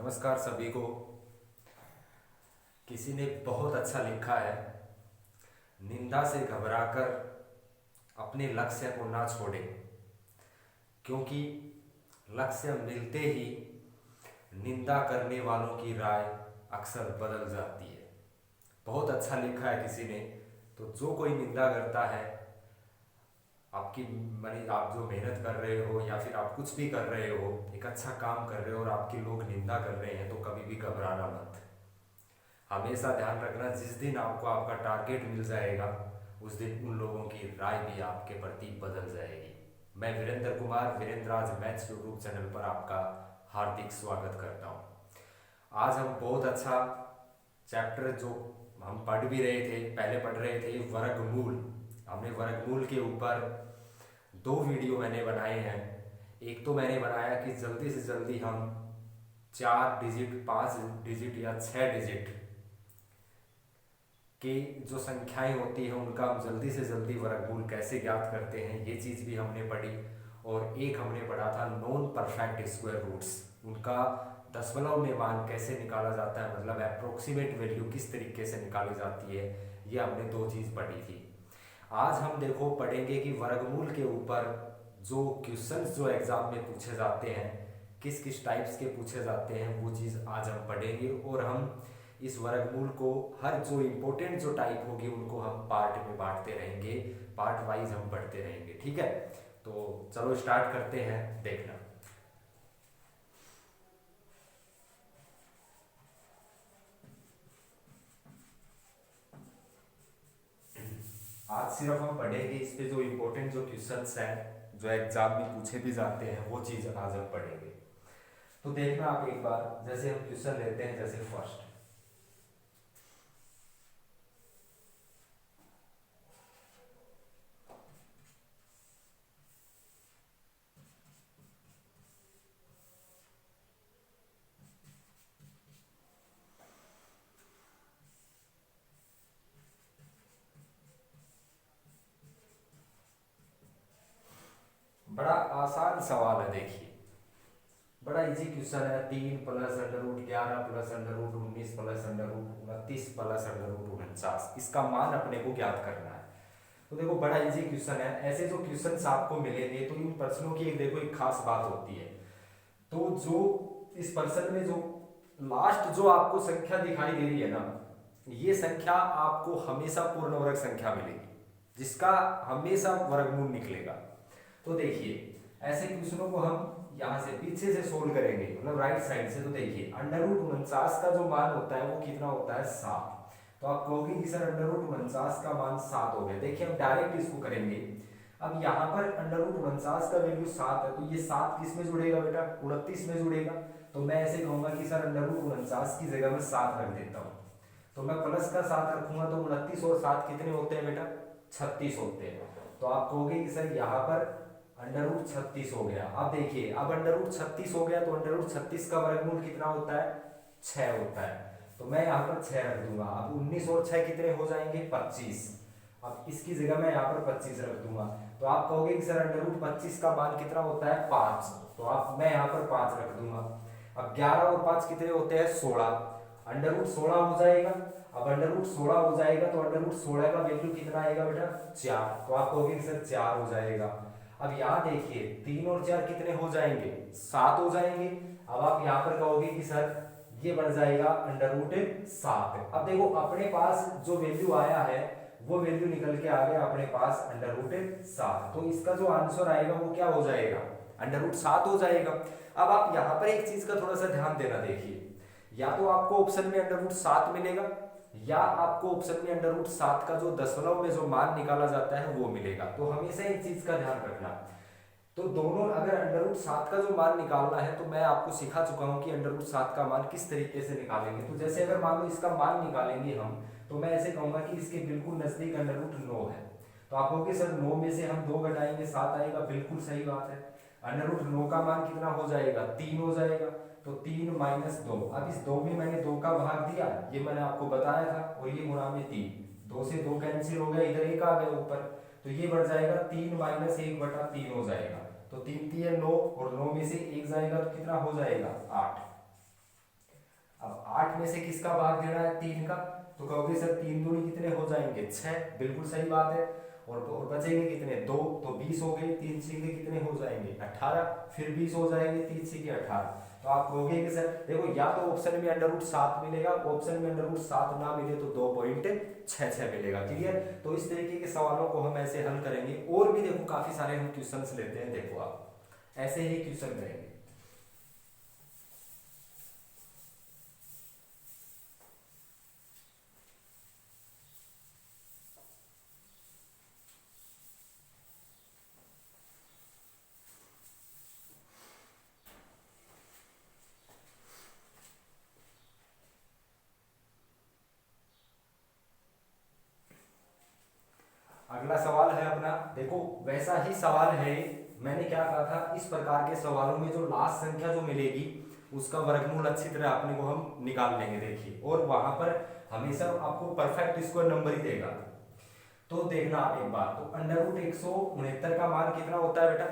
नमस्कार सभी को। किसी ने बहुत अच्छा लिखा है, निंदा से घबराकर अपने लक्ष्य को ना छोड़े, क्योंकि लक्ष्य मिलते ही निंदा करने वालों की राय अक्सर बदल जाती है। बहुत अच्छा लिखा है किसी ने। तो जो कोई निंदा करता है आपकी, मानी आप जो मेहनत कर रहे हो या फिर आप कुछ भी कर रहे हो, एक अच्छा काम कर रहे हो और आपके लोग निंदा कर रहे हैं, तो कभी भी घबराना मत। हमेशा ध्यान रखना, जिस दिन आपको आपका टारगेट मिल जाएगा उस दिन उन लोगों की राय भी आपके प्रति बदल जाएगी। मैं वीरेंद्र कुमार, वीरेंद्र आज मैथ्स यूट्यूब चैनल पर आपका हार्दिक स्वागत करता हूँ। आज हम बहुत अच्छा चैप्टर जो हम पढ़ भी रहे थे, पहले पढ़ रहे थे वर्गमूल। हमने वर्गमूल के ऊपर दो वीडियो मैंने बनाए हैं। एक तो मैंने बनाया कि जल्दी से जल्दी हम 4 डिजिट, 5 डिजिट या 6 डिजिट कि जो संख्याएं होती हैं उनका हम जल्दी से जल्दी वर्गमूल कैसे ज्ञात करते हैं, ये चीज़ भी हमने पढ़ी। और एक हमने पढ़ा था नॉन परफेक्ट स्क्वायर रूट्स, उनका दशमलव में मान कैसे निकाला जाता है, मतलब अप्रोक्सीमेट वैल्यू किस तरीके से निकाली जाती है। ये हमने दो चीज़ पढ़ी थी। आज हम देखो पढ़ेंगे कि वर्गमूल के ऊपर जो क्वेश्चंस जो एग्जाम में पूछे जाते हैं, किस किस टाइप्स के पूछे जाते हैं, वो चीज़ आज हम पढ़ेंगे। और हम इस वर्गमूल को हर जो इम्पोर्टेंट जो टाइप होगी उनको हम पार्ट में बांटते रहेंगे, पार्ट वाइज हम पढ़ते रहेंगे, ठीक है। तो चलो स्टार्ट करते हैं, देखना। आज सिर्फ हम पढ़ेंगे इस पे जो इम्पोर्टेंट जो क्वेश्चंस हैं, जो एग्जाम में पूछे भी जाते हैं, वो चीज़ आज हम पढ़ेंगे। तो देखना आप एक बार, जैसे हम क्वेश्चन लेते हैं, जैसे फर्स्ट, बड़ा आसान सवाल है। देखिए, बड़ा इजी क्वेश्चन है। 3 + √11 + √19 + √29 + √49, इसका मान अपने को ज्ञात करना है। तो देखो बड़ा इजी क्वेश्चन है। ऐसे जो क्वेश्चन आपको मिलेंगे तो इन प्रश्नों की एक देखो एक खास बात होती है। तो जो इस प्रश्न में जो लास्ट जो आपको संख्या दिखाई दे रही है ना, ये संख्या आपको हमेशा पूर्ण वर्ग संख्या मिलेगी, जिसका हमेशा वर्गमूल निकलेगा। तो देखिए ऐसे क्वेश्चनों को हम यहाँ से पीछे से सोल्व करेंगे, मतलब राइट साइड से। तो देखिए √49 का जो मान होता है वो कितना होता है, 7। तो आप कहोगे कि सर √49 का मान 7 हो गया। देखिए हम डायरेक्ट इसको करेंगे। अब यहाँ पर √49 का वैल्यू 7 है, तो ये 7 किस में जुड़ेगा बेटा, 29 में जुड़ेगा। तो मैं ऐसे कहूंगा कि सर √49 की जगह में 7 रख देता हूँ। तो मैं प्लस का 7 रखूंगा, तो 29 और 7 कितने होते हैं बेटा, 36 होते हैं। तो आप कहोगे कि सर यहाँ पर √36 हो गया। अब देखिए, अब √36 हो गया तो √36 का वर्गमूल कितना होता है, 6 होता है। तो मैं यहाँ पर 6 रख दूंगा। अब 19 और 6 कितने हो जाएंगे, 25। अब इसकी जगह मैं यहाँ पर 25 रख दूंगा। तो आप कहोगे कि सर √25 का मान कितना होता है, 5। तो आप मैं यहाँ पर 5 रख दूंगा। अब 11 और 5 कितने होते हैं, 16। √16 हो जाएगा। अब √16 हो जाएगा तो √16 का वैल्यू कितना आएगा बेटा, 4। तो आप कहोगे कि सर 4 हो जाएगा। अब यहाँ देखिए 3 और 4 कितने हो जाएंगे, 7 हो जाएंगे। अब आप यहाँ पर कहोगे कि सर ये बन जाएगा √7। अब देखो अपने पास जो वैल्यू आया है वो वैल्यू निकल के आ गया अपने पास √7। तो इसका जो आंसर आएगा वो क्या हो जाएगा, √7 हो जाएगा। अब आप यहाँ पर एक चीज का थोड़ा सा ध्यान देना। देखिए, या तो आपको ऑप्शन में √7 मिलेगा, या आपको ऑप्शन में √7 का जो दशमलव में जो मान निकाला जाता है वो मिलेगा। तो हमेशा एक चीज का ध्यान रखना। तो दोनों, अगर √7 का जो मान निकालना है तो मैं आपको सिखा चुका हूं कि √7 का मान किस तरीके से निकालेंगे। तो जैसे अगर मान लो इसका मान निकालेंगे हम, तो मैं ऐसे कहूंगा कि इसके बिल्कुल नजदीक √9 है। तो आप कहोगे सर 9 में से हम 2 घटाएंगे 7 आएगा, बिल्कुल सही बात है। √9 का मान कितना हो जाएगा, 3 हो जाएगा। तो 3 - 2, अब इस 2 में मैंने 2 का भाग दिया, ये मैंने आपको बताया था, और ये गुणा में 3, 2 से 2 कैंसिल हो गया, इधर 1 आ गया ऊपर। तो ये बढ़ जाएगा 3 - 1/3 हो जाएगा। तो 3 3 9, और 9 में से 1 जाएगा तो कितना हो जाएगा, 8। अब 8 में से किसका भाग देना है, 3 का। तो कहोगे सर 3 दूनी कितने हो जाएंगे, 6। बिल्कुल सही बात है। और बचेंगे कितने, 2। तो 20 हो गए, 3 सीखे कितने हो जाएंगे, 18। फिर 20 हो जाएंगे, 3 सीखे 18। तो आप कहोगे कि सर देखो या तो ऑप्शन में √7 मिलेगा, ऑप्शन में √7 ना मिले तो 2.66 मिलेगा। क्लियर। तो इस तरीके के सवालों को हम ऐसे हल करेंगे। और भी देखो काफी सारे हम क्वेश्चंस लेते हैं, देखो आप ऐसे ही क्वेश्चन करेंगे। अगला सवाल है अपना, देखो वैसा ही सवाल है। मैंने क्या कहा था, इस प्रकार के सवालों में जो लास्ट संख्या जो मिलेगी उसका वर्गमूल अच्छी तरह अपने को हम निकाल लेंगे। देखिए, और वहां पर हमेशा आपको परफेक्ट स्क्वायर नंबर ही देगा। तो देखना आप एक बार, तो √169 का मान कितना होता है बेटा।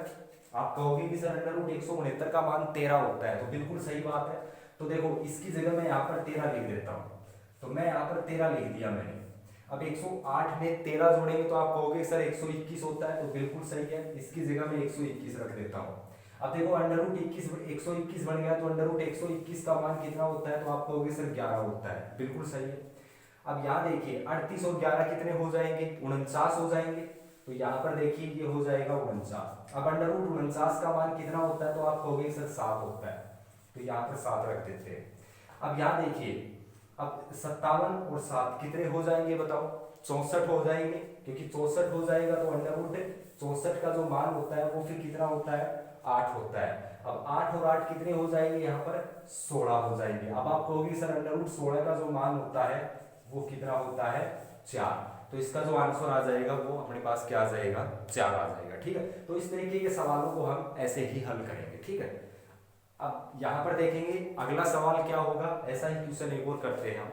आप कहोगे कि सर √169 का मान 13 होता है, तो बिल्कुल सही बात है। तो देखो इसकी जगह मैं यहाँ पर 13 लिख देता हूँ। तो मैं यहाँ पर 13 लिख दिया मैंने। अब 108 में 13 जोड़ेंगे तो आप कहोगे सर 121 होता है, तो बिल्कुल सही है। इसकी जगह मैं 121 रख देता हूँ। अब देखो √21 121 बन गया, तो √121 का मान कितना होता है, तो आप कहोगे सर 11 होता है। बिल्कुल सही है। अब यहाँ देखिए 38 और 11 कितने हो जाएंगे, 49 हो जाएंगे। तो यहाँ पर देखिए ये हो जाएगा 49। अब √49 का मान कितना होता है, तो आप कहोगे सर 7 होता है। तो यहाँ पर 7 रख देते हैं। अब यहाँ देखिए, अब 57 और 7 कितने हो जाएंगे बताओ, 64 हो जाएंगे। क्योंकि 64 हो जाएगा तो √64 का जो मान होता है वो फिर कितना होता है, 8 होता है। अब 8 और 8 कितने हो जाएंगे, यहाँ पर 16 हो जाएंगे। अब आप कहोगे सर √16 का जो मान होता है वो कितना होता है, 4। तो इसका जो आंसर आ जाएगा वो अपने पास क्या आ जाएगा, 4 आ जाएगा। ठीक है। तो इस तरीके के सवालों को हम ऐसे ही हल करेंगे। ठीक है। अब यहां पर देखेंगे अगला सवाल क्या होगा, ऐसा ही क्वेश्चन एक और करते हैं हम।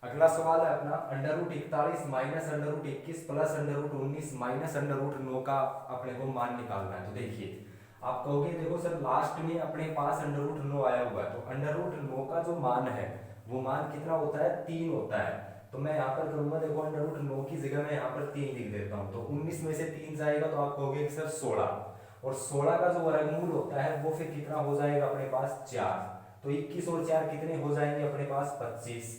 अगला सवाल है अपना √41 माइनस √21 प्लस √19 माइनस √9 का अपने को मान निकालना है। तो देखिए आप कहोगे देखो सर लास्ट में अपने पास √9 आया हुआ है, तो √9 का जो मान है वो मान कितना होता है, 3 होता है। तो मैं यहाँ पर करूंगा, देखो √9 की जगह मैं यहाँ पर 3 लिख देता हूँ। तो 19 में से 3 जाएगा तो आप कहोगे कि सर 16। और 16 का जो वर्गमूल होता है वो फिर कितना हो जाएगा अपने पास, 4। तो 21 और 4 कितने हो जाएंगे अपने पास, 25।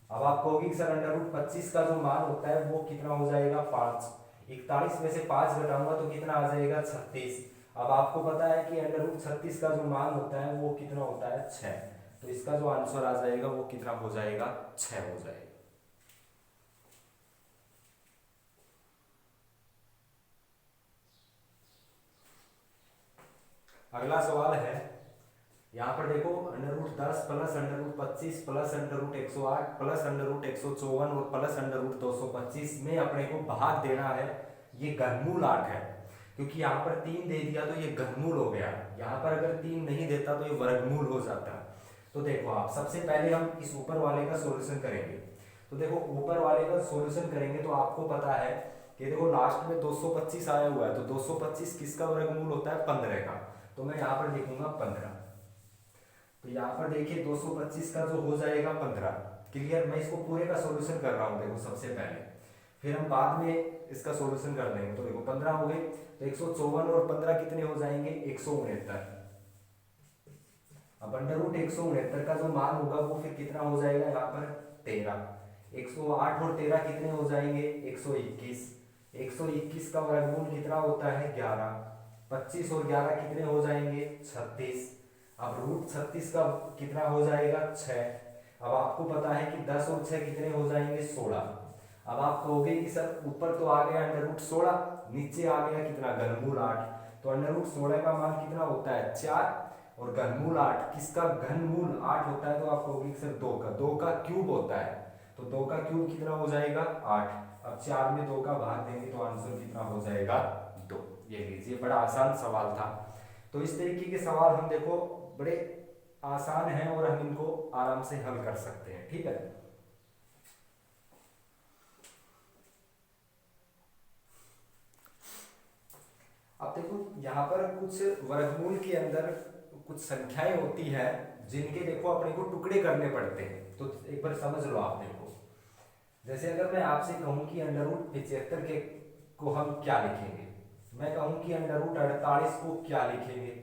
अब आप कहोगे सर √25 का जो मान होता है वो कितना हो जाएगा, 5। 41 में से 5 घटाऊंगा तो कितना आ जाएगा, 36। अब आपको पता है कि √36 का जो मान होता है वो कितना होता है, 6। तो इसका जो आंसर आ जाएगा वो कितना हो जाएगा, 6 हो जाएगा। अगला सवाल है, यहाँ पर देखो √10 प्लस √25 प्लस √108 प्लस √154 और प्लस √225 में अपने को भाग देना है। ये घनमूल 8 है, क्योंकि यहाँ पर 3 दे दिया तो ये घनमूल हो गया। यहाँ पर अगर 3 नहीं देता तो ये वर्गमूल हो जाता। तो देखो आप सबसे पहले हम इस ऊपर वाले का सॉल्यूशन करेंगे। तो देखो ऊपर वाले का सॉल्यूशन करेंगे तो आपको पता है कि देखो लास्ट में 225 आया हुआ है, तो 225 किसका वर्गमूल होता है, 15 का। तो मैं यहाँ पर लिखूंगा 15। तो यहाँ पर देखिए 225 का जो हो जाएगा 15। क्लियर। मैं इसको पूरे का सॉल्यूशन कर रहा हूँ देखो सबसे पहले, फिर हम बाद में इसका सॉल्यूशन कर लेंगे। तो देखो 15 हो गए, तो 154 और 15 कितने हो जाएंगे, 169। अब √169 का जो मान होगा वो फिर कितना हो जाएगा, यहाँ पर 13। 108 और 13 कितने हो जाएंगे, 121। 121 का वर्गमूल कितना होता है, 11। 25 और 11 कितने हो जाएंगे, 36। अब √36 का कितना हो जाएगा, 6। अब आपको पता है कि 10 और 6 कितने हो जाएंगे, 16। अब आप कहोगे कि सर ऊपर तो आ गया √16, नीचे आ गया कितना, घनमूल 8। तो √16 का मान कितना होता है, 4। और घनमूल 8 किसका, घनमूल 8 होता है। तो आप कहोगे कि सर 2 का क्यूब होता है। तो 2 का क्यूब कितना हो जाएगा, 8। अब 4 में 2 का भाग देंगे तो आंसर कितना हो जाएगा, 2। ये लीजिए, बड़ा आसान सवाल था। तो इस तरीके के सवाल हम देखो बड़े आसान हैं और हम इनको आराम से हल कर सकते हैं। ठीक है। यहाँ पर कुछ वर्गमूल के अंदर कुछ संख्याएं होती है जिनके देखो अपने को टुकड़े करने पड़ते हैं। तो एक बार समझ लो आप, देखो जैसे अगर मैं आपसे कहूं कि अंडर रूट 75 के को हम क्या लिखेंगे, मैं कहूं कि अंडर रूट 48 को क्या लिखेंगे,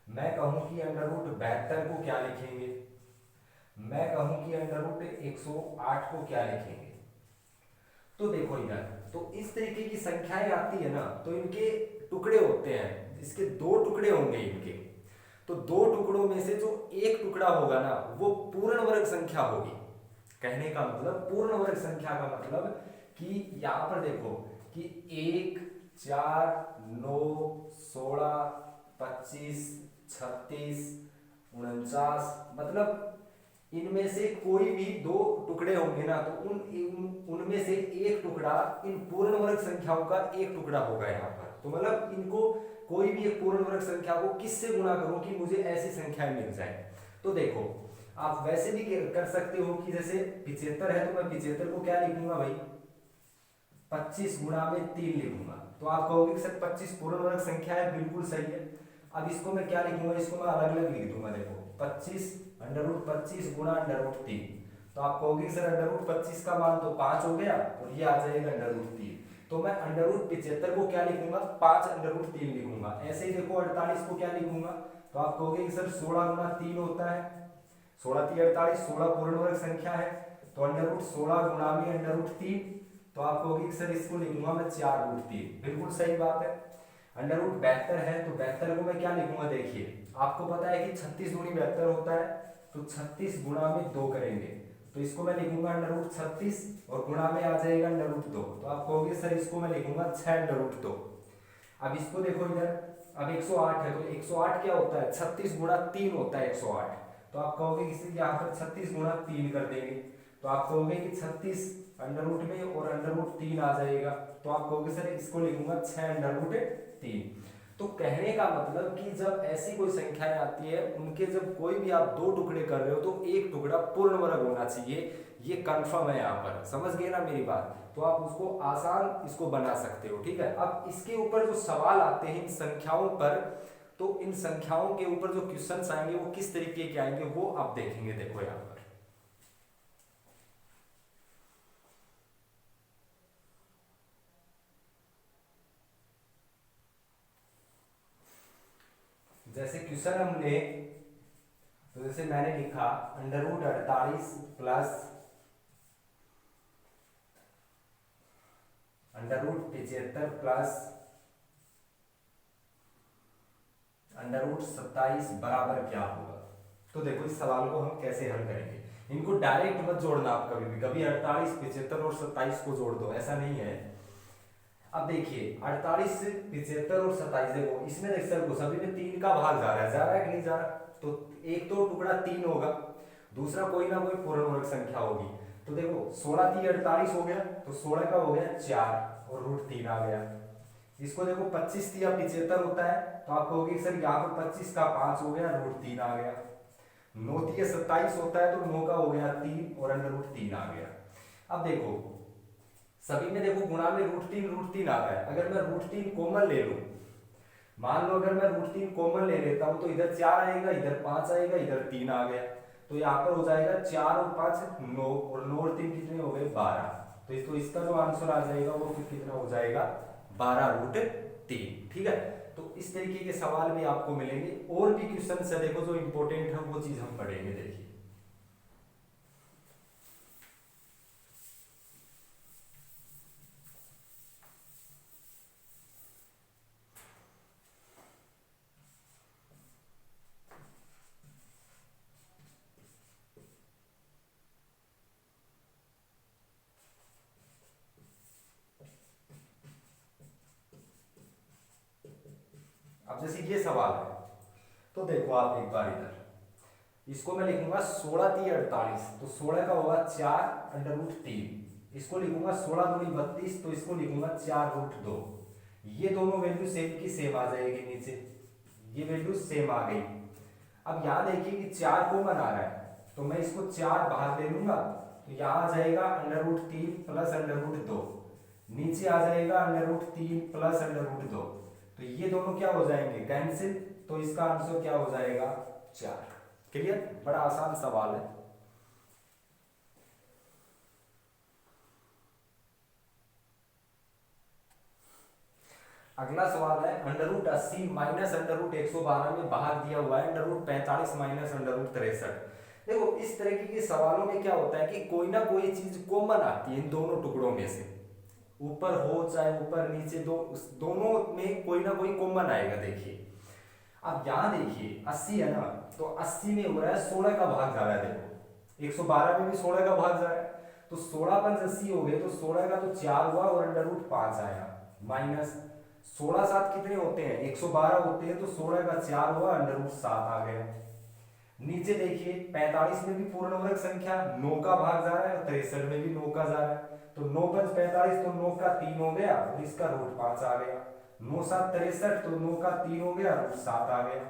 मैं कहूं कि अंडर रूट 72 को क्या लिखेंगे, मैं कहूं कि अंडर रूट 108 को क्या लिखेंगे। तो देखो इधर, तो इस तरीके की संख्याएं आती है ना, तो इनके टुकड़े होते हैं, इसके दो टुकड़े होंगे इनके। तो दो टुकड़ों में से जो एक टुकड़ा होगा ना वो पूर्ण वर्ग संख्या होगी। कहने का मतलब पूर्ण वर्ग संख्या का मतलब कि यहां पर देखो कि 1, 4, 9, 16, 25, 36, 49, मतलब इनमें से कोई भी दो टुकड़े होंगे ना, तो उनमें से एक टुकड़ा इन पूर्ण वर्ग संख्याओं का एक टुकड़ा होगा यहाँ पर। तो मतलब इनको कोई भी एक पूर्ण वर्ग संख्या को किससे गुणा करूं कि मुझे ऐसी संख्याएं मिल जाए। तो देखो आप वैसे भी कर सकते हो कि जैसे 75 है तो मैं 75 को क्या लिखूंगा भाई, 25 गुणा में 3 लिखूंगा। तो आप कहोगे कि सर 25 पूर्ण वर्ग संख्या है, बिल्कुल सही है। अब इसको मैं क्या लिखूंगा, इसको मैं अलग अलग लिख दूंगा। देखो 25 अंडर रूट 25 गुणा अंडर रूट 3, तो आप कहोगे सर अंडर रूट 25 का मान तो 5 हो गया और ये आ जाएगा अंडर रूट 3। तो मैं अंडर रूट 75 को क्या लिखूंगा, 5 अंडर रूट 3 लिखूंगा। ऐसे ही देखो 48 को क्या लिखूंगा, तो आप कहोगे कि सर 16 गुणा 3 होता है, 16 3 48, 16 पूर्ण वर्ग संख्या है, तो अंडर रूट 16 गुणा में अंडर रूट 3, तो आप कहोगे कि सर इसको लिखूंगा मैं 4 रूट 3, बिल्कुल सही बात है। अंडर रूट 72 है तो 72 को मैं क्या लिखूंगा, देखिए आपको पता है कि 36 गुणी 72 होता है, तो 36 गुणा में 2 करेंगे, तो इसको मैं लिखूंगा अंडर रूट 36 और गुणा में आ जाएगा अंडर रूट 2। तो आप कहोगे सर इसको मैं लिखूंगा 6 अंडर रूट 2। अब इसको देखो इधर, अब 108 है तो 108 क्या होता है, 36 गुणा 3 होता है 108। तो आप कहोगे कि यहाँ पर 36 गुणा 3 कर देंगे, तो आप कहोगे कि 36 अंडर रूट में और अंडर रूट 3 आ जाएगा, तो आप कहोगे सर इसको लिखूंगा 6 अंडर रूट 3। तो कहने का मतलब कि जब ऐसी कोई संख्याएं आती है उनके जब कोई भी आप दो टुकड़े कर रहे हो तो एक टुकड़ा पूर्ण वर्ग होना चाहिए, ये कंफर्म है यहाँ पर। समझ गए ना मेरी बात, तो आप उसको आसान इसको बना सकते हो, ठीक है। अब इसके ऊपर जो सवाल आते हैं इन संख्याओं पर, तो इन संख्याओं के ऊपर जो क्वेश्चन आएंगे वो किस तरीके के आएंगे वो आप देखेंगे। देखो यहाँ पर जैसे क्वेश्चन हमने, तो जैसे मैंने लिखा under root 48 plus under root 75 plus under root 27 बराबर क्या होगा। तो देखो इस सवाल को हम कैसे हल करेंगे, इनको डायरेक्ट मत जोड़ना आप कभी भी, कभी 48 75 और 27 को जोड़ दो, ऐसा नहीं है। अब देखिए 48 75 और 27, देखो इसमें देख सकते हो सभी में 3 का भाग जा रहा है कि नहीं जा रहा। तो एक तो टुकड़ा 3 होगा, दूसरा कोई ना कोई पूर्ण वर्ग संख्या होगी। तो देखो 16 3 48 हो गया, तो 16 का हो गया 4 और रूट 3 आ गया। इसको देखो 25 3 75 होता है, तो आप कहोगे सर यहाँ पर 25 का 5 हो गया, रूट 3 आ गया। 9 3 27 होता है, तो 9 का हो गया 3 और अंडर रूट 3 आ गया। अब देखो सभी में देखो गुणा में रूट 3 आ रहा है। अगर मैं रूट 3 कॉमन ले लूं, मान लो अगर मैं रूट 3 कॉमन ले लेता हूं, तो इधर 4 आएगा, इधर 5 आएगा, इधर 3 आ गया, तो यहाँ पर हो जाएगा 4 और 5 9 और 9 और 3 कितने हो गए 12। तो इसका जो आंसर आ जाएगा वो फिर कितना हो जाएगा 12 रूट 3, ठीक है। तो इस तरीके के सवाल भी आपको मिलेंगे, और भी क्वेश्चन है देखो जो इंपॉर्टेंट है वो चीज हम पढ़ेंगे। देखिए अब जैसे ये सवाल है, तो देखो आप एक बार इधर, इसको मैं लिखूंगा 16 3 48, तो 16 का होगा 4 अंडर रूट 3। इसको लिखूंगा 16 दूनी 32, तो इसको लिखूंगा 4 रूट 2। ये दोनों वैल्यू सेम की सेम आ जाएगी नीचे, ये वैल्यू सेम आ गई। अब यहाँ देखिए कि 4 कॉमन आ रहा है, तो मैं इसको 4 बाहर ले लूंगा, तो यहाँ आ जाएगा under root 3 plus under root 2, नीचे आ जाएगा under root 3 plus under root 2। तो ये दोनों क्या हो जाएंगे, कैंसिल। तो इसका आंसर क्या हो जाएगा, 4। क्लियर, बड़ा आसान सवाल है। अगला सवाल है √80 माइनस √112 में भाग दिया हुआ है √45 माइनस √63। देखो इस तरीके के सवालों में क्या होता है कि कोई ना कोई चीज कॉमन आती है इन दोनों टुकड़ों में से, ऊपर हो चाहे ऊपर नीचे, दोनों में कोई ना कोई कॉमन आएगा। देखिए अब यहां देखिए 80 है ना, तो 80 में हो रहा है 16 का भाग जा रहा है। देखो 112 में भी 16 का भाग जा रहा है, तो 16 पंच 80 हो गए, तो 16 का तो 4 हुआ और √5 आया, माइनस 16 7 कितने होते हैं, 112 होते हैं, तो 16 का 4 हुआ, √7 आ गया। नीचे देखिए 45 में भी पूर्ण वर्ग संख्या 9 का भाग जा रहा है और 63 में भी 9 का जा रहा है, तो 9 पंच 45, तो 9 का 3 हो गया और इसका √5 आ गया, 9 7 63, तो 9 का 3 हो गया, √7 आ गया।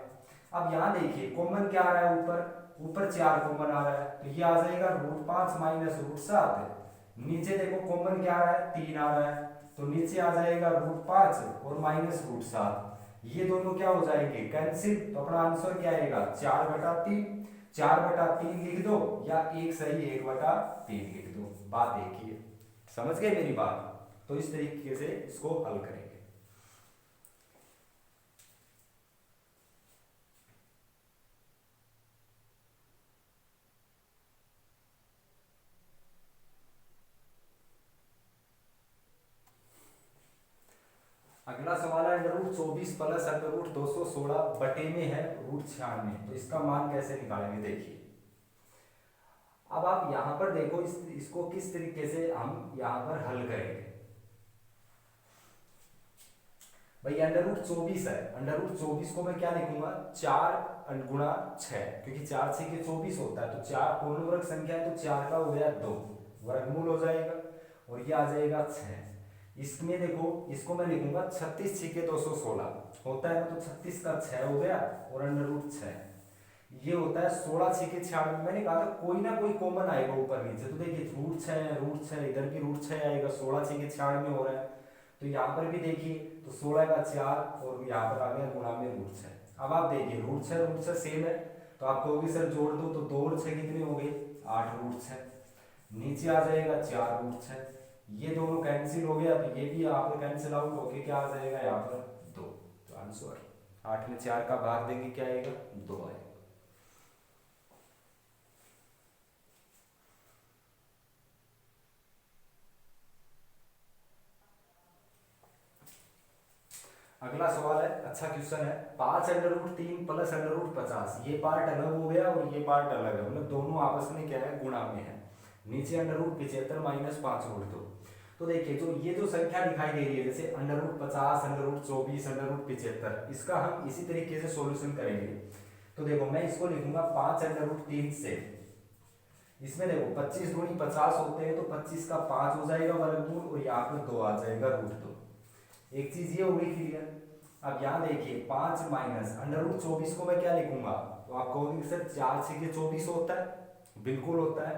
अब यहाँ देखिए कॉमन क्या आ रहा है, ऊपर 4 कॉमन आ रहा है, तो ये आ जाएगा √5 माइनस √7। नीचे देखो कॉमन क्या आ रहा है, 3 आ रहा है, तो नीचे आ जाएगा √5 और माइनस √7। ये दोनों क्या हो जाएंगे, कैंसिल। तो अपना आंसर क्या आएगा, 4/3। 4/3 लिख दो या एक सही 1/3 लिख दो। बात एक ही है, समझ गए मेरी बात। तो इस तरीके से इसको हल करेंगे। अगला सवाल है √24 प्लस √216 बटे में है √96, तो इसका मान कैसे निकालेंगे। देखिए अब आप यहां पर देखो इसको किस तरीके से हम यहां पर हल करेंगे। भाई √24 है, √24 को मैं क्या लिखूंगा, 4 गुणा 6, क्योंकि 4 6 के 24 होता है, तो 4 पूर्ण वर्ग संख्या है, तो 4 का हो गया 2, वर्गमूल हो जाएगा और ये आ जाएगा 6। इसमें देखो इसको मैं लिखूंगा 36 6 के 216 होता है, तो 36 का 6 हो गया और √6 ये होता है 16 6 के 96। मैंने कहा था कोई ना कोई कॉमन आएगा ऊपर नीचे, तो देखिए √6 इधर भी √6 आएगा, 16 6 के 96 हो रहा है, तो यहाँ पर भी देखिए तो 16 का 4 और यहाँ पर आ गया गुणा में √6। अब आप देखिए √6 सेम है, तो आप कहोगे सर जोड़ दो, तो 2 और 6 कितने हो गए, 8 √6। नीचे आ जाएगा 4 √6, ये दोनों कैंसिल हो गया, तो ये भी यहाँ पर कैंसिल आउट होके क्या आ जाएगा यहाँ पर 2। तो आंसर 8 में 4 का भाग देंगे क्या आएगा, 2 आएगा। अगला सवाल है, अच्छा क्वेश्चन है, 5√3 प्लस √50, ये पार्ट अलग हो गया और ये पार्ट अलग है, मतलब दोनों आपस में क्या है, गुणा में है। नीचे √75 माइनस 5√2। तो देखिए जो ये जो संख्या दिखाई दे रही है, जैसे √50 √24 √75, इसका हम इसी तरीके से सॉल्यूशन करेंगे। तो देखो मैं इसको लिखूंगा 5√3 से, इसमें देखो 25 दूनी 50 होते हैं, तो 25 का 5 हो जाएगा वर्गमूल और यहाँ पर 2 आ जाएगा √2। एक चीज ये हो गई क्लियर। अब यहाँ देखिए 5 माइनस √24 को मैं क्या लिखूंगा, तो आप कहोगे सर 4 6 के 24 होता है, बिल्कुल होता है,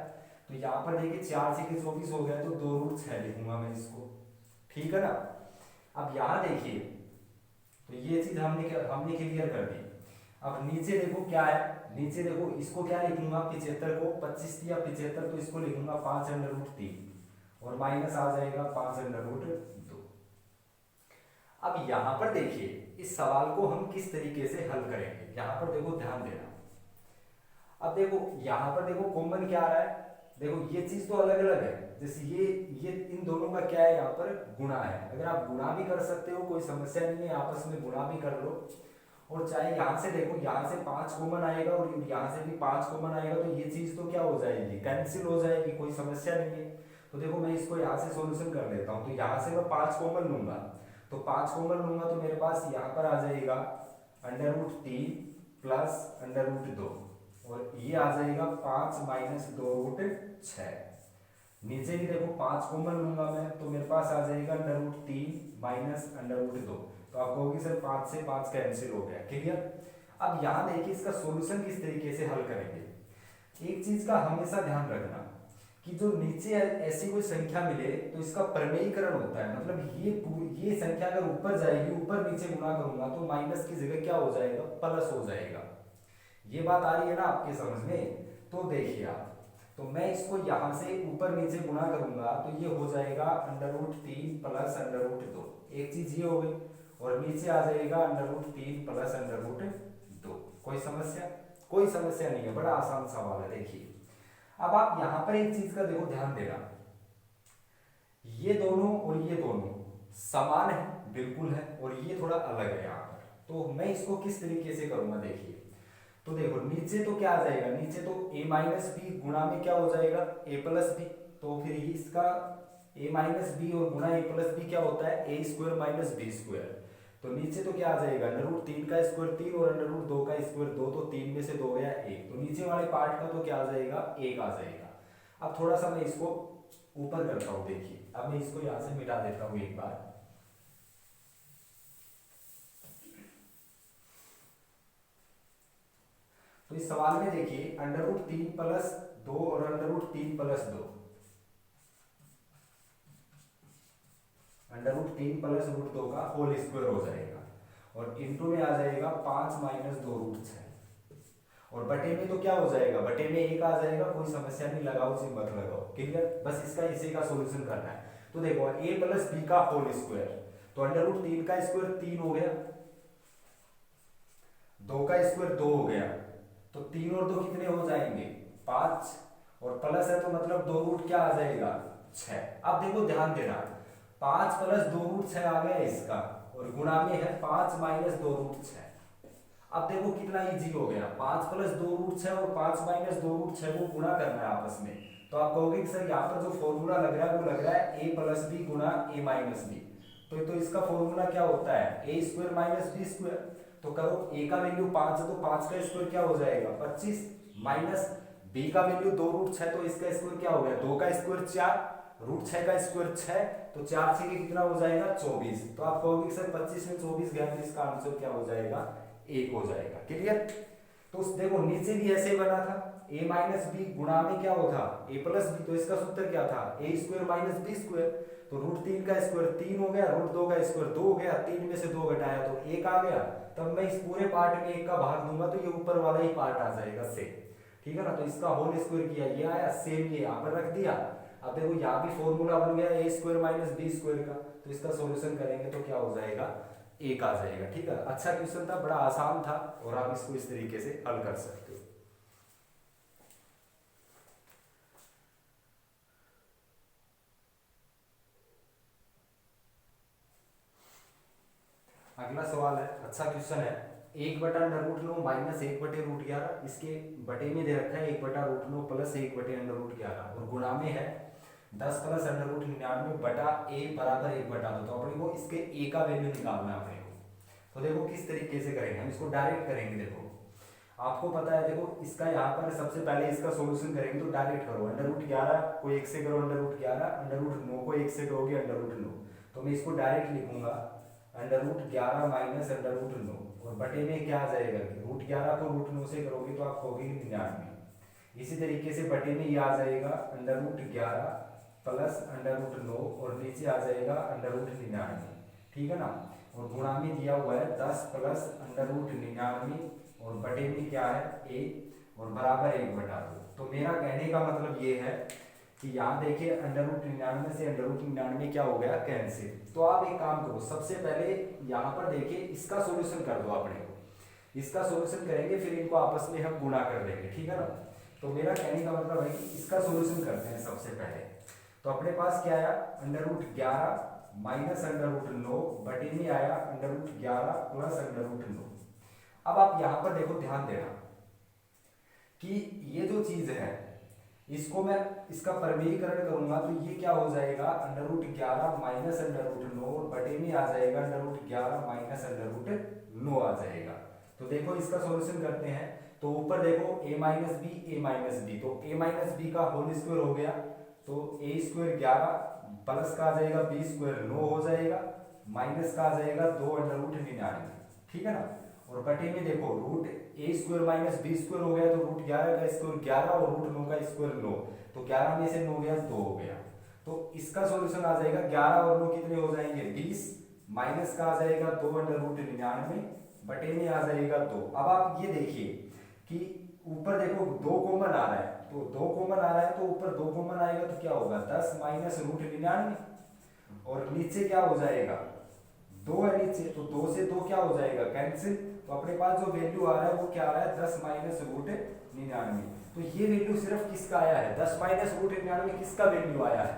तो यहाँ पर देखिए 4 6 के 24 हो गया, तो 2√6 लिखूंगा मैं इसको, ठीक है ना। अब यहाँ देखिए तो ये चीज हमने क्लियर कर दी। अब नीचे देखो क्या है, नीचे देखो इसको क्या लिखूंगा, 75 को 25 दिया 75, तो इसको लिखूंगा 5√3 और माइनस आ जाएगा 5√2। अब यहां पर देखिए इस सवाल को हम किस तरीके से हल करेंगे, यहां पर देखो ध्यान देना। अब देखो यहां पर देखो कॉमन क्या आ रहा है, देखो ये चीज तो अलग अलग है, जैसे ये इन दोनों का क्या है, यहाँ पर गुणा है। अगर आप गुणा भी कर सकते हो कोई समस्या नहीं है, आपस में गुणा भी कर लो, और चाहे यहां से देखो यहाँ से 5 कॉमन आएगा और यहाँ से भी 5 कॉमन आएगा, तो ये चीज तो क्या हो जाएगी, कैंसिल हो जाएगी, कोई समस्या नहीं है। तो देखो मैं इसको यहाँ से सोल्यूशन कर लेता हूँ, तो यहाँ से मैं 5 कॉमन लूंगा, तो 5 कॉमन लूंगा तो मेरे पास यहाँ पर आ जाएगा √3 प्लस √2 और ये आ जाएगा 5 माइनस 2√6। नीचे भी देखो 5 कॉमन लूंगा मैं, तो मेरे पास आ जाएगा √3 माइनस √2, तो आप कहोगे सर 5 से 5 कैंसिल हो गया, क्लियर। अब यहाँ देखिए इसका सॉल्यूशन किस तरीके से हल करेंगे। एक चीज का हमेशा ध्यान रखना, कि जो नीचे ऐसी कोई संख्या मिले तो इसका प्रमेयीकरण होता है, मतलब ये संख्या अगर ऊपर जाएगी, ऊपर नीचे गुना करूंगा तो माइनस की जगह क्या हो जाएगा, प्लस हो जाएगा। ये बात आ रही है ना आपके समझ में? तो देखिए आप, तो मैं इसको यहां से ऊपर नीचे गुणा करूंगा तो ये हो जाएगा √3 प्लस √2, एक चीज ये हो गई, और नीचे आ जाएगा √3 प्लस √2। कोई समस्या? कोई समस्या नहीं है, बड़ा आसान सवाल है। देखिए अब आप यहां पर एक चीज का देखो ध्यान देना, ये दोनों और ये दोनों समान है, बिल्कुल है, और ये थोड़ा अलग है यहाँ पर। तो मैं इसको किस तरीके से करूंगा, देखिए तो देखो नीचे तो क्या आ जाएगा, नीचे तो a माइनस बी गुणा में क्या हो जाएगा, a प्लस बी। तो फिर इसका a माइनस बी और गुणा a प्लस बी क्या होता है, a square minus B square. तो नीचे तो क्या आ जाएगा, √3 का स्क्वायर 3 और √2 का स्क्वायर 2, तो 3 में से 2 गया 1, तो नीचे वाले पार्ट का तो क्या आ जाएगा, 1 आ जाएगा। अब थोड़ा सा मैं इसको ऊपर करता हूँ, देखिए अब मैं इसको यहाँ से मिटा देता हूँ एक बार। तो इस सवाल में देखिए √3 प्लस 2 और √3 प्लस 2, √3 प्लस √2 का होल स्क्वायर हो जाएगा, और इंटू में आ जाएगा 5 माइनस 2 √6, और बटे में तो क्या हो जाएगा, बटे में 1 आ जाएगा। कोई समस्या नहीं, लगाओ से मत लगाओ, क्लियर? बस इसका इसी का सॉल्यूशन करना है। तो देखो a प्लस बी का होल स्क्वायर, तो √3 का स्क्वायर 3 हो गया, 2 का स्क्वायर 2 हो गया, तो 3 और 2 कितने हो जाएंगे, 5, और प्लस है तो मतलब 2 रूट क्या आ जाएगा, 6। अब देखो ध्यान देना, 5 प्लस 2 रूट 6 आ गया इसका, और गुणा में है 5 माइनस 2 रूट 6। अब देखो कितना इजी हो गया, 5 प्लस 2 रूट 6 और 5 माइनस 2 रूट 6 को गुणा करना है आपस में। तो आप कहोगे कि सर यहाँ पर जो फॉर्मूला लग रहा है वो लग रहा है a प्लस बी गुणा a माइनस बी। तो इसका फॉर्मूला क्या होता है, a square minus B square. तो करो a का वैल्यू 5 है तो 5 का स्क्वायर क्या हो जाएगा, 25, माइनस b का वैल्यू 2 रूट 6, तो इसका स्क्वायर क्या हो गया, 2 का स्क्वायर 4, रूट 6 का स्क्वायर 6, तो 4 से कितना हो जाएगा, 24। तो आप कहोगे कि सर 25 में 24 गया तो इसका आंसर क्या हो जाएगा, 1 हो जाएगा। क्लियर? तो देखो नीचे भी ऐसे बना था, a माइनस बी गुणा में क्या होता, a प्लस बी, तो इसका सूत्र क्या था, a square minus B square. तो √3 का स्क्वायर 3 हो गया, √2 का स्क्वायर 2 हो गया, 3 में से 2 घटाया तो 1 आ गया। तब मैं इस पूरे पार्ट में 1 का भाग दूंगा तो ये ऊपर वाला ही पार्ट आ जाएगा सेम, ठीक है ना। तो इसका होल स्क्वायर किया, ये आया, सेम ये यहाँ पर रख दिया। अब देखो यहाँ भी फॉर्मूला बन गया a square minus B square का, तो इसका सॉल्यूशन करेंगे तो क्या हो जाएगा, 1 आ जाएगा। ठीक है, अच्छा क्वेश्चन था, बड़ा आसान था, और आप इसको इस तरीके से हल कर सकते हो। अगला सवाल है, अच्छा क्वेश्चन है, 1/√9 माइनस 1/√11, इसके बटे में दे रखा है 1/√9 प्लस 1/√11, और गुणा में है 10 प्लस √99 बटा a बराबर 1/2। तो अपने को इसके a का वैल्यू निकालना है अपने को। तो देखो किस तरीके से करेंगे, हम इसको डायरेक्ट करेंगे। देखो आपको पता है, देखो इसका यहाँ पर सबसे पहले इसका सॉल्यूशन करेंगे तो डायरेक्ट करो, √11 को 1 से करो, √11, √9 को 1 से करोगे, √9। तो मैं इसको डायरेक्ट लिखूंगा √11 माइनस √9, और बटे में क्या आ जाएगा, √11 को √9 से करोगे तो आप कहोगे 99। इसी तरीके से बटे में ये आ जाएगा √11 प्लस √9, और नीचे आ जाएगा √99, ठीक है ना। और गुणा में दिया हुआ है 10 प्लस √99, और बटे में क्या है 1, और बराबर 1/2। तो मेरा कहने का मतलब ये है कि यहाँ देखिए √99 से √99 क्या हो गया, कैंसिल। तो आप एक काम करो, सबसे पहले यहाँ पर देखिए इसका सॉल्यूशन कर दो अपने को, इसका सॉल्यूशन करेंगे फिर इनको आपस में हम गुणा कर देंगे, ठीक है ना। तो मेरा कहने का मतलब है कि इसका सॉल्यूशन करते हैं सबसे पहले। तो अपने पास क्या आया, √11 माइनस √9 बटे में आया √11 प्लस √9। अब आप यहां पर देखो ध्यान देना कि ये जो चीज है इसको मैं इसका परमेयीकरण करूंगा तो ये क्या हो जाएगा, √11 माइनस √9, बटे में आ जाएगा √11 माइनस √9 आ जाएगा। तो देखो इसका सॉल्यूशन करते हैं, तो ऊपर देखो a माइनस बी, तो a माइनस बी का होल स्क्वायर हो गया, तो a स्क्वायर 11 प्लस का आ जाएगा b स्क्वायर 9 हो जाएगा, माइनस का आ जाएगा 2 √99, ठीक है ना। और बटे में देखो रूट ए स्क्वायर माइनस बी स्क्वायर हो गया, तो रूट 11 का स्क्वायर 11 और रूट 9 का स्क्वायर 9, तो 11 में से 9 गया 2 हो गया। तो इसका सॉल्यूशन आ जाएगा 11 और 9 कितने हो जाएंगे 20, माइनस का आ जाएगा 2 अंडर रूट 99, बटे में आ जाएगा 2। अब आप ये देखिए कि ऊपर देखो 2 कॉमन आ रहा है, तो 2 कॉमन आ रहा है तो ऊपर 2 कॉमन आएगा तो क्या होगा 10 माइनस रूट 99, और नीचे क्या हो जाएगा 2 है नीचे, तो 2 से 2 क्या हो जाएगा कैंसिल, तो अपने पास जो वैल्यू आ रहा है वो क्या आ रहा है 10 माइनस रूट 99। तो ये वैल्यू सिर्फ किसका आया है 10 माइनस रूट 99, किसका वैल्यू आया है,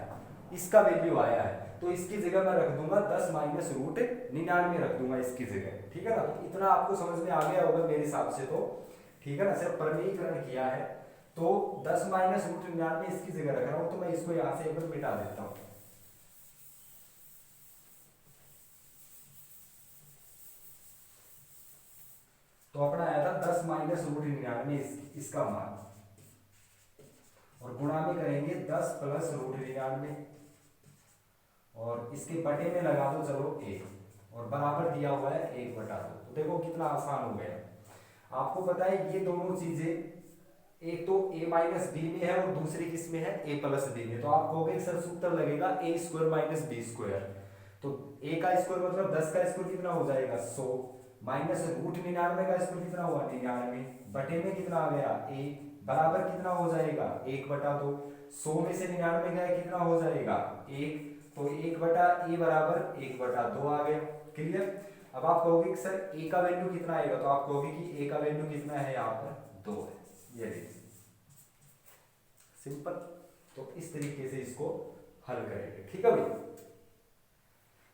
इसका वैल्यू आया है, तो इसकी जगह मैं रख दूंगा 10 माइनस रूट 99 रख दूंगा इसकी जगह, ठीक है ना। तो इतना आपको समझ में आ गया होगा मेरे हिसाब से, तो ठीक है ना, सिर्फ प्रमेयीकरण किया है, तो 10 माइनस रूट 99 इसकी जगह रख रहा हूं, तो मैं इसको यहां से एक बार मिटा देता हूं। तो अपना आया था 10 माइनस रूट 99 इसका मान, और गुणा में करेंगे 10 प्लस रूट 99, और इसके बटे में लगा दो चलो 1, और बराबर दिया हुआ है 1/2। तो देखो कितना आसान हो गया। आपको पता है ये दोनों चीजें एक तो a माइनस बी में है और दूसरी किस में है a प्लस बी में, तो आप कहोगे सर सूत्र लगेगा a square minus B square, तो a का स्क्वायर मतलब 10 का स्क्वायर कितना हो जाएगा 100, माइनस रूट 99 का स्क्वायर कितना हुआ 99, बटे में कितना आ गया a, बराबर कितना हो जाएगा 1/2, 100 में से 99 गया कितना हो जाएगा 1, तो 1/a बराबर 1/2 आ गया। क्लियर। अब आप कहोगे कि सर a का वैल्यू कितना आएगा, तो आप कहोगे कि a का वैल्यू कितना है यहाँ पर 2 है, ये देखिए सिंपल। तो इस तरीके से इसको हल करेंगे, ठीक है भाई।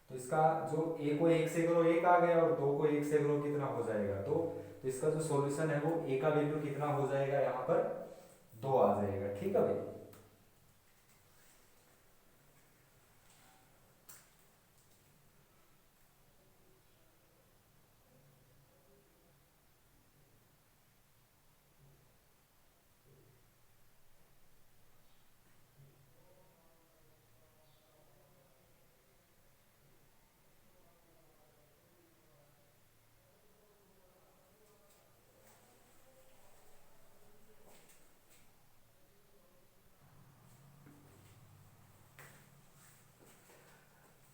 तो इसका जो a को 1 से करो 1 आ गया, और 2 को 1 से करो कितना हो जाएगा 2, तो इसका जो सॉल्यूशन है वो a का वैल्यू कितना हो जाएगा यहाँ पर 2 आ जाएगा, ठीक है भाई।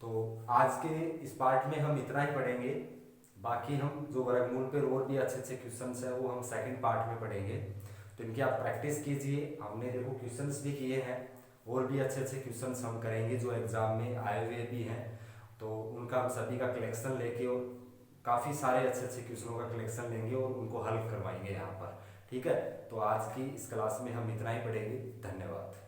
तो आज के इस पार्ट में हम इतना ही पढ़ेंगे, बाकी हम जो वर्गमूल पे और भी अच्छे अच्छे क्वेश्चंस हैं वो हम सेकंड पार्ट में पढ़ेंगे। तो इनकी आप प्रैक्टिस कीजिए, हमने देखो क्वेश्चंस भी किए हैं, और भी अच्छे अच्छे क्वेश्चंस हम करेंगे जो एग्जाम में आए हुए भी हैं, तो उनका हम सभी का कलेक्शन लेके और काफ़ी सारे अच्छे अच्छे क्वेश्चनों का कलेक्शन लेंगे और उनको हल करवाएंगे यहाँ पर, ठीक है। तो आज की इस क्लास में हम इतना ही पढ़ेंगे, धन्यवाद।